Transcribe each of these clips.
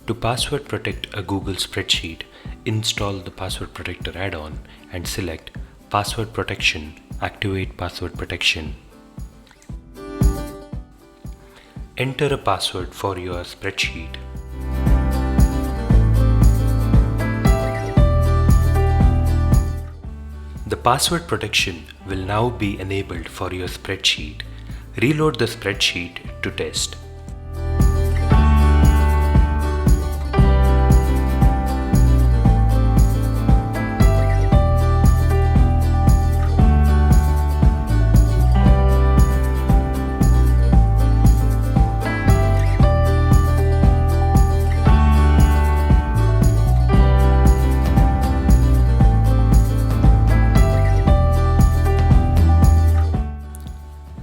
To password protect a Google spreadsheet, install the Password Protector add-on and select Password Protection, activate Password Protection. Enter a password for your spreadsheet. The password protection will now be enabled for your spreadsheet. Reload the spreadsheet to test.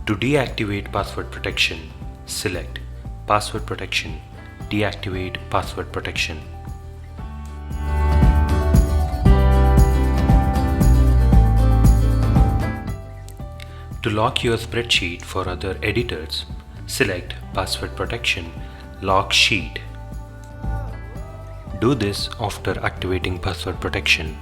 To deactivate password protection, select Password Protection, deactivate Password Protection. To lock your spreadsheet for other editors, select Password Protection, Lock Sheet. Do this after activating Password Protection.